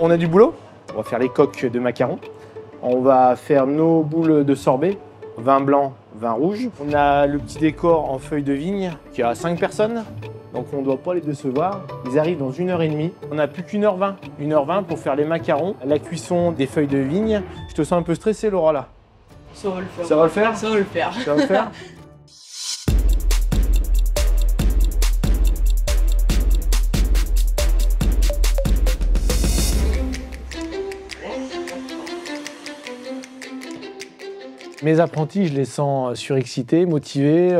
On a du boulot. On va faire les coques de macarons. On va faire nos boules de sorbet, vin blanc, vin rouge. On a le petit décor en feuilles de vigne qui a 5 personnes. Donc on ne doit pas les décevoir. Ils arrivent dans 1h30. On n'a plus qu'1h20. 1h20 pour faire les macarons, la cuisson des feuilles de vigne. Je te sens un peu stressé, Laura, là. Ça va le faire. Ça va le faire? Ça va le faire. Ça va le faire? Mes apprentis, je les sens surexcités, motivés,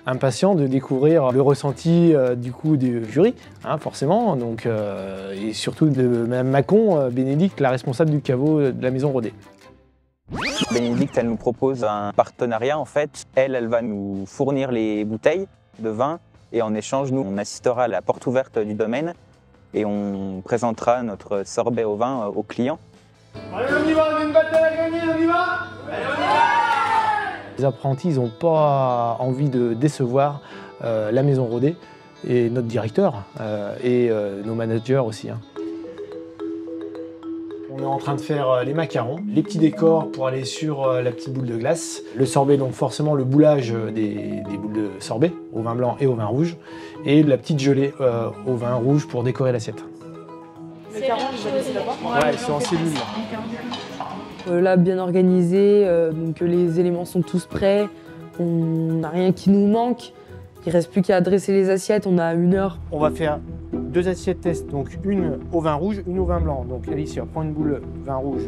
impatients de découvrir le ressenti du coup du jury, hein, forcément, donc, et surtout de Mme Macon, Bénédicte, la responsable du caveau de la Maison Rodet. Bénédicte, elle nous propose un partenariat en fait. Elle va nous fournir les bouteilles de vin et en échange, nous, on assistera à la porte ouverte du domaine et on présentera notre sorbet au vin aux clients. Allez, on y va, on a une bataille à gagner, on y va! Allez, on y va! Les apprentis, ils n'ont pas envie de décevoir la Maison Rodet et notre directeur et nos managers aussi. Hein. On est en train de faire les macarons, les petits décors pour aller sur la petite boule de glace. Le sorbet, donc forcément le boulage des boules de sorbet au vin blanc et au vin rouge. Et de la petite gelée au vin rouge pour décorer l'assiette. Les macarons, vous avez laissé là-bas? Ouais, ils sont en cellule. Là, bien organisé, donc les éléments sont tous prêts. On n'a rien qui nous manque. Il ne reste plus qu'à dresser les assiettes, on a 1 heure. On va faire 2 assiettes test, donc une au vin rouge, une au vin blanc. Donc Alice, on prend une boule vin rouge,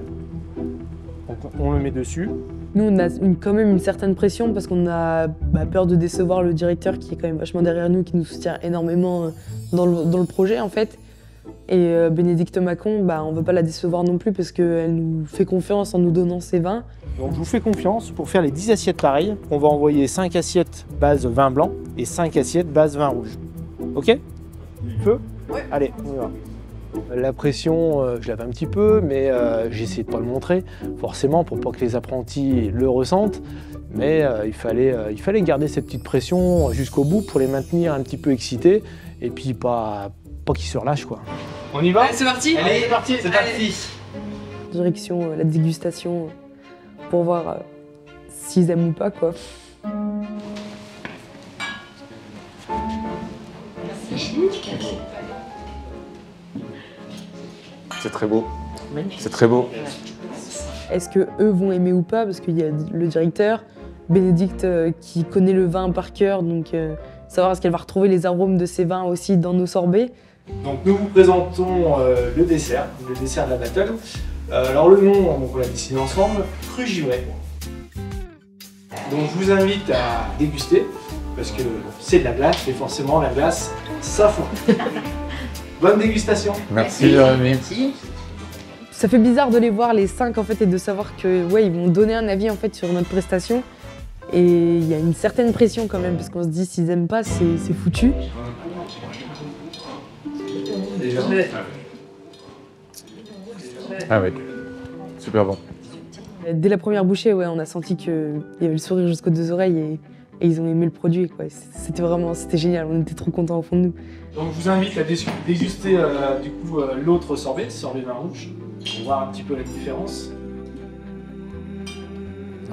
donc on le met dessus. Nous, on a quand même une certaine pression parce qu'on a peur de décevoir le directeur qui est quand même vachement derrière nous, qui nous soutient énormément dans le projet en fait. Et Bénédicte Macon, on ne veut pas la décevoir non plus parce qu'elle nous fait confiance en nous donnant ses vins. Donc je vous fais confiance pour faire les 10 assiettes pareilles. On va envoyer 5 assiettes base vin blanc et 5 assiettes base vin rouge. Ok? Feu? Ouais. Allez, on y va. La pression, je l'avais un petit peu, mais j'ai essayé de ne pas le montrer, forcément, pour pas que les apprentis le ressentent. Mais il fallait garder cette petite pression jusqu'au bout pour les maintenir un petit peu excités et puis pas qu'ils se relâchent, quoi. On y va? Allez, c'est parti! Allez, c'est parti! C'est parti! Direction la dégustation pour voir s'ils aiment ou pas, quoi. C'est très beau. C'est très beau. Est-ce que eux vont aimer ou pas? Parce qu'il y a le directeur, Bénédicte qui connaît le vin par cœur, donc savoir est-ce qu'elle va retrouver les arômes de ces vins aussi dans nos sorbets. Donc nous vous présentons le dessert de la battle. Alors le nom, on l'a décidé ensemble, Cru Givré. Donc je vous invite à déguster, parce que c'est de la glace, et forcément la glace, ça fond. Bonne dégustation. Merci Jérémy. Ça fait bizarre de les voir les 5 en fait et de savoir que ils vont donner un avis en fait sur notre prestation. Et il y a une certaine pression quand même parce qu'on se dit s'ils aiment pas c'est foutu. Ah oui, super bon. Dès la première bouchée, on a senti qu'il y avait le sourire jusqu'aux 2 oreilles et ils ont aimé le produit, quoi. C'était génial, on était trop contents au fond de nous. Donc je vous invite à déguster du coup l'autre sorbet vin rouge, pour voir un petit peu la différence.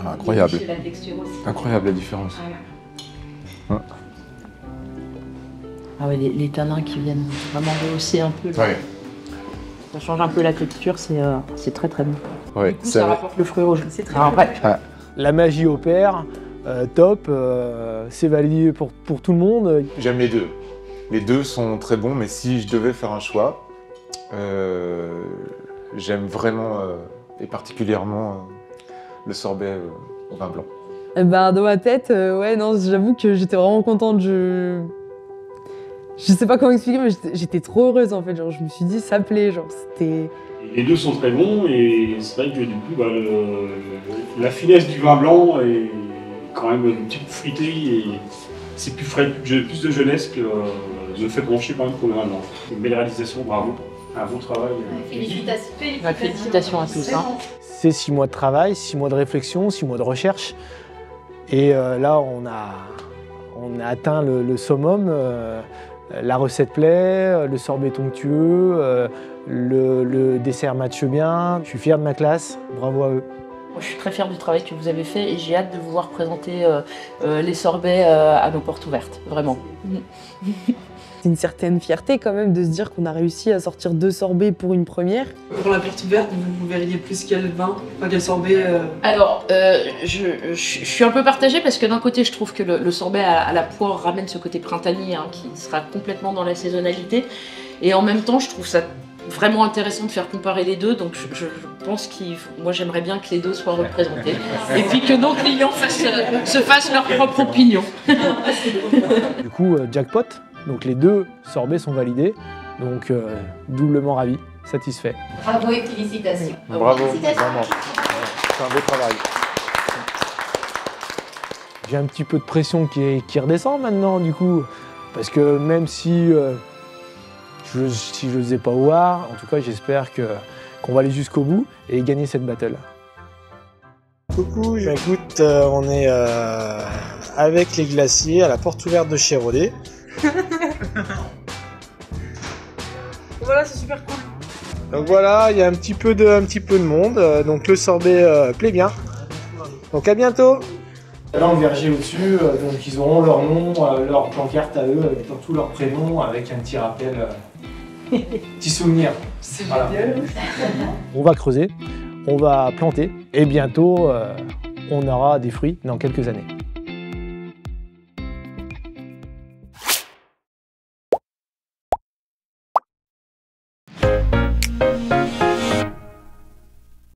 Ah, incroyable. La texture aussi. Incroyable la différence. Voilà. Ah ouais, les tanins qui viennent vraiment rehausser un peu. Ouais. Ça change un peu la texture, c'est très très bon. Ouais, Du coup, ça rapporte le fruit rouge. C'est très bon. La magie opère, top, c'est validé pour tout le monde. J'aime les deux. Les deux sont très bons, mais si je devais faire un choix, j'aime vraiment et particulièrement le sorbet au vin blanc. Dans ma tête, non, j'avoue que j'étais vraiment contente. Je sais pas comment expliquer, mais j'étais trop heureuse en fait. Genre, je me suis dit, ça plaît, genre c'était. Les deux sont très bons et c'est vrai que du coup, la finesse du vin blanc est quand même une petite fruiterie et c'est plus frais, plus de jeunesse que ne fait pencher quand même pour le vin blanc. Une belle réalisation, bravo, un bon travail. Félicitations à tous. Hein. C'est 6 mois de travail, 6 mois de réflexion, 6 mois de recherche. Et là, on a atteint le summum. La recette plaît, le sorbet onctueux, le dessert matche bien. Je suis fier de ma classe, bravo à eux. Moi, je suis très fière du travail que vous avez fait et j'ai hâte de vous voir présenter les sorbets à nos portes ouvertes, vraiment. C'est une certaine fierté quand même de se dire qu'on a réussi à sortir 2 sorbets pour une première. Pour la porte ouverte, vous verriez plus quel vin, enfin quel sorbet Alors, je suis un peu partagée parce que d'un côté, je trouve que le sorbet à la poire ramène ce côté printanier hein, qui sera complètement dans la saisonnalité. Et en même temps, je trouve ça vraiment intéressant de faire comparer les deux. Donc, je pense moi, j'aimerais bien que les deux soient représentés. Et puis que nos clients se fassent leur propre opinion. Du coup, jackpot. Donc les 2 sorbets sont validés. Donc doublement ravi, satisfait. Bravo et félicitations. Bravo, Félicitations. vraiment. C'est un beau travail. J'ai un petit peu de pression qui redescend maintenant du coup. Parce que même si je ne sais pas voir, en tout cas j'espère qu'on va aller jusqu'au bout et gagner cette battle. Coucou, écoute, on est avec les glaciers à la porte ouverte de Chevrolet. Voilà, c'est super cool. Donc voilà, il y a un petit peu de monde, donc le sorbet plaît bien. Donc à bientôt. Là on verger au-dessus, donc ils auront leur nom, leur pancarte à eux, avec surtout leur prénom, avec un petit rappel, petit souvenir. C'est Voilà. génial. On va creuser, on va planter et bientôt on aura des fruits dans quelques années.